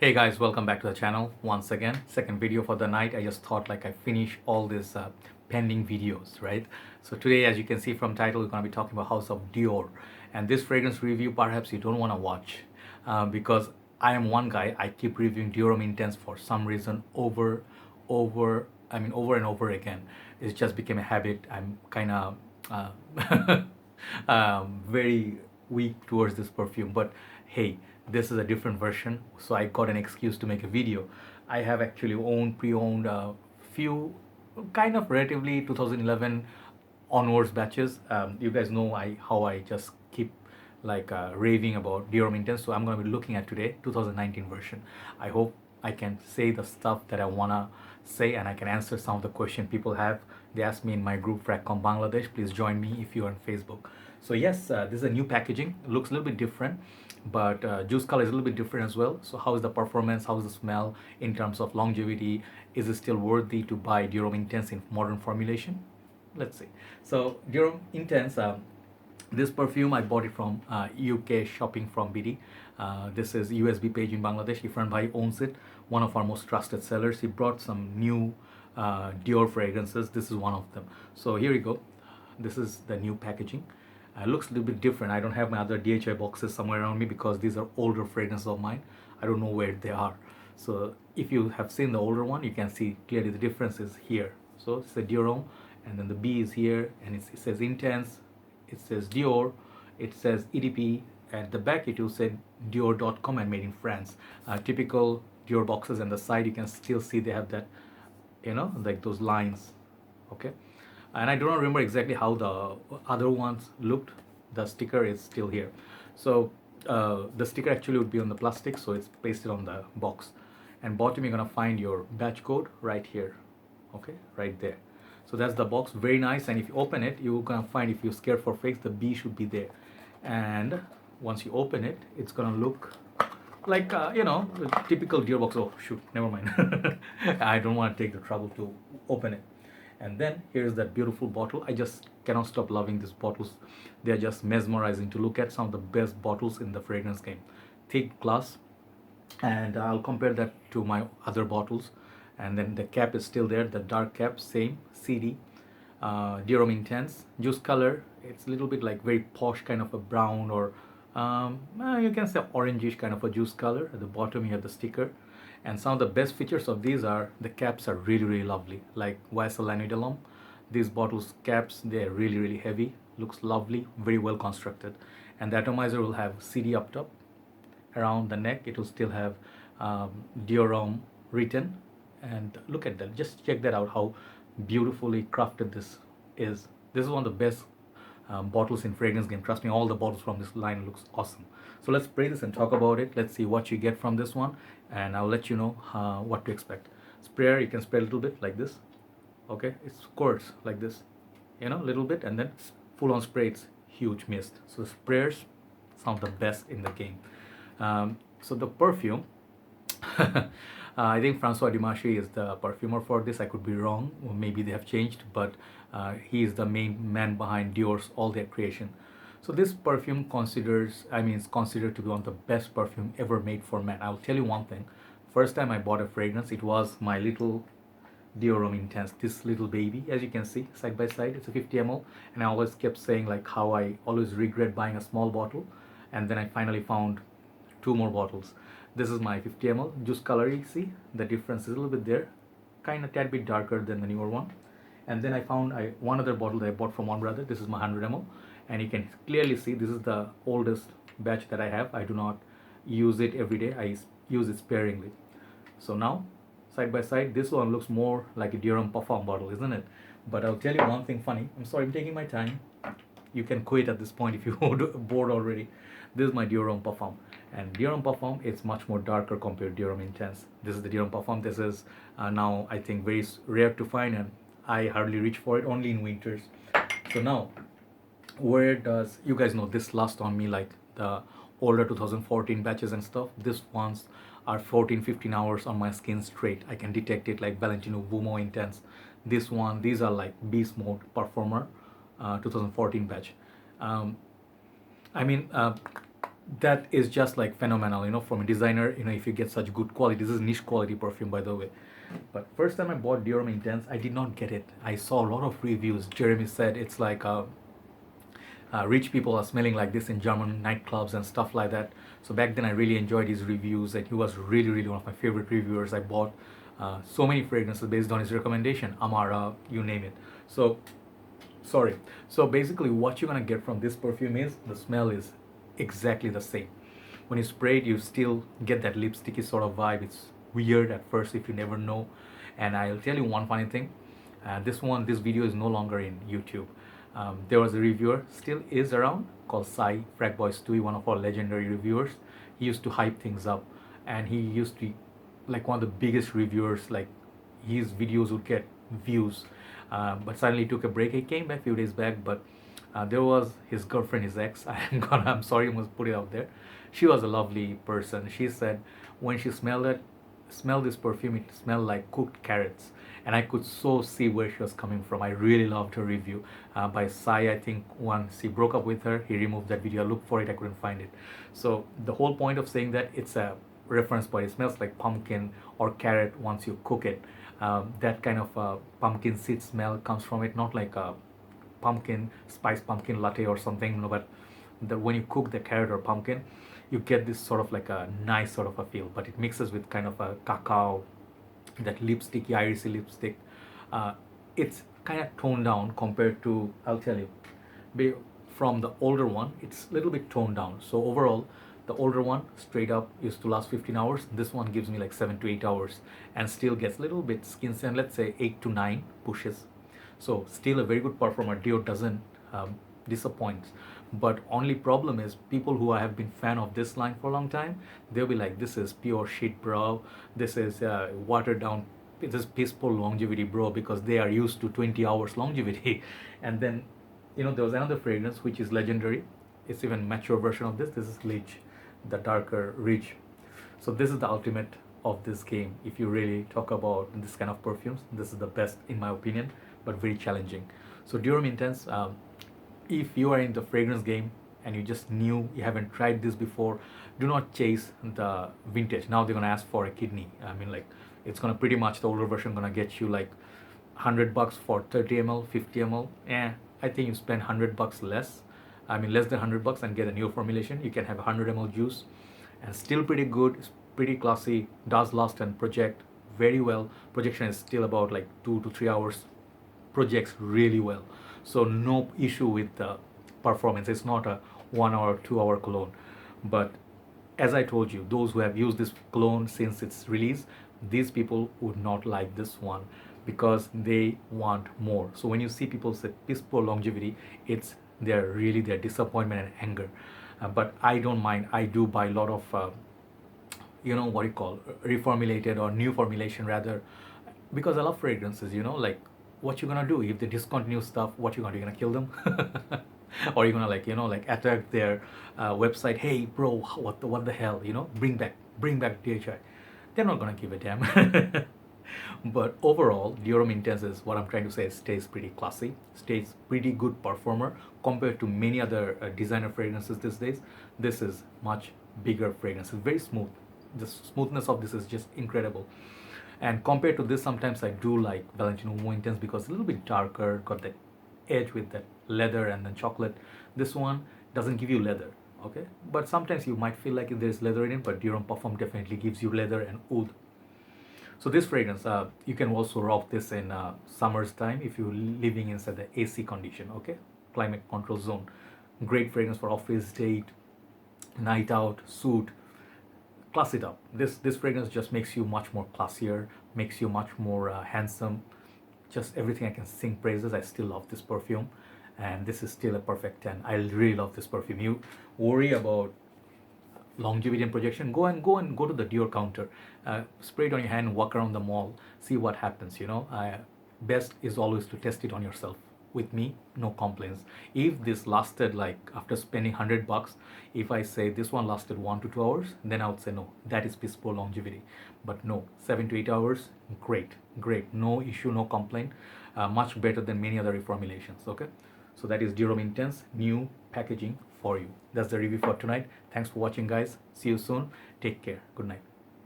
Hey guys, welcome back to the channel once again. Second video for the night. I just thought like I finish all these pending videos, right? So today, as you can see from title, we're going to be talking about House of Dior. And this fragrance review, perhaps you don't want to watch because I am one guy. I keep reviewing Dior Homme Intense for some reason over and over again. It just became a habit. I'm kind of very weak towards this perfume, but hey, this is a different version, so I got an excuse to make a video. I have actually pre-owned a few kind of relatively 2011 onwards batches. You guys know how I just keep like raving about Dior Homme Intense, so I'm going to be looking at today 2019 version. I hope I can say the stuff that I want to say, and I can answer some of the question people have. They asked me in my group Fragcom Bangladesh. Please join me if you're on Facebook. So yes, this is a new packaging. It looks a little bit different, but juice color is a little bit different as well. So how is the performance? How is the smell in terms of longevity? Is it still worthy to buy Dior Homme Intense in modern formulation? Let's see. So Dior Homme Intense. This perfume I bought it from UK shopping from BD. This is USB page in Bangladesh. Ifran Bhai owns it, one of our most trusted sellers. He brought some new Dior fragrances. This is one of them. So here you go. This is the new packaging. Looks a little bit different. I don't have my other DHI boxes somewhere around me because these are older fragrances of mine. I don't know where they are. So if you have seen the older one, you can see clearly the difference is here. So it's a Dior Homme, and then the B is here, and it says Intense, it says Dior, it says EDP. At the back it will say Dior.com and made in France. Typical Dior boxes, and the side you can still see they have that, like those lines. Okay, and I do not remember exactly how the other ones looked. The sticker is still here. So the sticker actually would be on the plastic, so it's pasted on the box. And bottom you're gonna find your batch code right here. Okay, right there. So that's the box, very nice. And if you open it, you're gonna find, if you're scared for fakes, the B should be there. And once you open it, it's gonna look like typical Dior box. Oh shoot, never mind. I don't want to take the trouble to open it. And then here's that beautiful bottle. I just cannot stop loving these bottles. They're just mesmerizing to look at. Some of the best bottles in the fragrance game. Thick glass, and I'll compare that to my other bottles. And then the cap is still there, the dark cap, same CD. Dior Homme Intense juice color, it's a little bit like very posh kind of a brown, or you can say orangish kind of a juice color. At the bottom you have the sticker, and some of the best features of these are the caps are really lovely, like YSL Lanidolum. These bottles caps, they're really heavy, looks lovely, very well constructed. And the atomizer will have CD up top. Around the neck it will still have Dior Homme written. And look at that, just check that out, how beautifully crafted this is. This is one of the best bottles in fragrance game. Trust me, all the bottles from this line looks awesome. So let's spray this and talk about it. Let's see what you get from this one, and I'll let you know what to expect. Sprayer, you can spray a little bit like this. Okay, it squirts like this, a little bit, and then full on spray, it's huge mist. So sprayers, some of the best in the game. So the perfume, I think Francois Dimashi is the perfumer for this. I could be wrong, or maybe they have changed, but he is the main man behind Dior's all their creation. So this perfume is considered to be one of the best perfume ever made for men. I'll tell you one thing. First time I bought a fragrance, it was my little Dior Homme Intense, this little baby. As you can see, side by side, it's a 50 ml, and I always kept saying like how I always regret buying a small bottle, and then I finally found two more bottles. This is my 50 ml juice color. You see the difference is a little bit there, kind of tad bit darker than the newer one. And then I found one other bottle that I bought from one brother. This is my 100 ml, and you can clearly see this is the oldest batch that I have. I do not use it every day, I use it sparingly. So now side by side, this one looks more like a Dior Homme Parfum bottle, isn't it? But I'll tell you one thing funny. I'm sorry, I'm taking my time. You can quit at this point if you're bored already. This is my Dior Homme Parfum, and Dior Homme Parfum is much more darker compared to Dior Homme Intense. This is the Dior Homme Parfum. This is now I think very rare to find, and I hardly reach for it, only in winters. So now, where does, you guys know this lasts on me like the older 2014 batches and stuff. This ones are 14-15 hours on my skin straight. I can detect it, like Valentino Vumo Intense. These are like beast mode performer 2014 batch. I mean, that is just like phenomenal, from a designer, if you get such good quality. This is niche quality perfume, by the way. But first time I bought Dior Homme Intense, I did not get it. I saw a lot of reviews. Jeremy said it's like rich people are smelling like this in German nightclubs and stuff like that. So back then I really enjoyed his reviews, and he was really, really one of my favorite reviewers. I bought so many fragrances based on his recommendation, Amara, you name it. So sorry. So basically, what you're gonna get from this perfume is the smell is exactly the same. When you spray it, you still get that lipsticky sort of vibe. It's weird at first if you never know. And I'll tell you one funny thing. This video is no longer in YouTube. There was a reviewer, still is around, called Sai Fragboy Stewie, one of our legendary reviewers. He used to hype things up, and he used to be like one of the biggest reviewers. Like his videos would get views, but suddenly took a break. He came back a few days back, but there was his girlfriend, his ex. I'm sorry, I must put it out there. She was a lovely person. She said when she smelled this perfume, it smelled like cooked carrots, and I could so see where she was coming from. I really loved her review by Sai. I think once he broke up with her, he removed that video. I looked for it, I couldn't find it. So the whole point of saying that, it's a reference point. It smells like pumpkin or carrot once you cook it. That kind of pumpkin seed smell comes from it, not like a pumpkin latte or something, no, but when you cook the carrot or pumpkin, you get this sort of like a nice sort of a feel, but it mixes with kind of a cacao, that lipsticky, irisy lipstick. It's kind of toned down compared to, I'll tell you, from the older one, it's a little bit toned down. So overall, the older one straight up used to last 15 hours. This one gives me like 7 to 8 hours and still gets a little bit skin scent, let's say 8 to 9 pushes. So still a very good performer. Dior doesn't disappoint. But only problem is people who have been fan of this line for a long time, they'll be like, this is pure shit, bro. This is watered down. This is peaceful longevity, bro, because they are used to 20 hours longevity. And then, there was another fragrance which is legendary. It's even mature version of this. This is Leech, the darker Ridge. So this is the ultimate of this game. If you really talk about this kind of perfumes, this is the best in my opinion, but very challenging. So Dior Homme Intense, if you are in the fragrance game and you just new, you haven't tried this before, do not chase the vintage. Now they're gonna ask for a kidney. I mean, like, it's gonna pretty much, the older version gonna get you like $100 for 30 ml, 50 ml. I think you spend $100 less. I mean, less than $100 and get a new formulation. You can have 100 ml juice and still pretty good. It's pretty classy, does last and project very well. Projection is still about like 2 to 3 hours. Projects really well. So no issue with the performance. It's not a 1 hour, 2 hour cologne. But as I told you, those who have used this cologne since its release, these people would not like this one because they want more. So when you see people say peaceful longevity, it's their disappointment and anger. But I don't mind. I do buy a lot of what you call reformulated or new formulation rather, because I love fragrances. Like, what you gonna do if they discontinue stuff? What you gonna do? You gonna kill them? Or you gonna like attack their website? Hey bro, what the hell? Bring back DHI. They're not gonna give a damn. But overall, Dior Homme Intense is, what I'm trying to say, stays pretty classy, stays pretty good performer compared to many other designer fragrances these days. This is much bigger fragrance. It's very smooth. The smoothness of this is just incredible. And compared to this, sometimes I do like Valentino Homme Intense because it's a little bit darker, got that edge with that leather and then chocolate. This one doesn't give you leather, okay? But sometimes you might feel like there's leather in it, but Dior Homme Parfum definitely gives you leather and oud. So this fragrance, you can also rock this in summer's time if you're living inside the AC condition, okay? Climate control zone. Great fragrance for office, date, night out, suit. Class it up. This fragrance just makes you much more classier, makes you much more handsome. Just everything I can sing praises. I still love this perfume, and this is still a perfect 10. I really love this perfume. You worry about longevity and projection, go to the Dior counter, spray it on your hand, walk around the mall, see what happens. Best is always to test it on yourself. With me, no complaints. If this lasted, like, after spending $100, if I say this one lasted 1 to 2 hours, then I would say no, that is peaceful longevity. But no, 7 to 8 hours, great, no issue, no complaint. Much better than many other reformulations. Okay, so that is Dior Homme Intense, new packaging, for you. That's the review for tonight. Thanks for watching, guys. See you soon. Take care. Good night.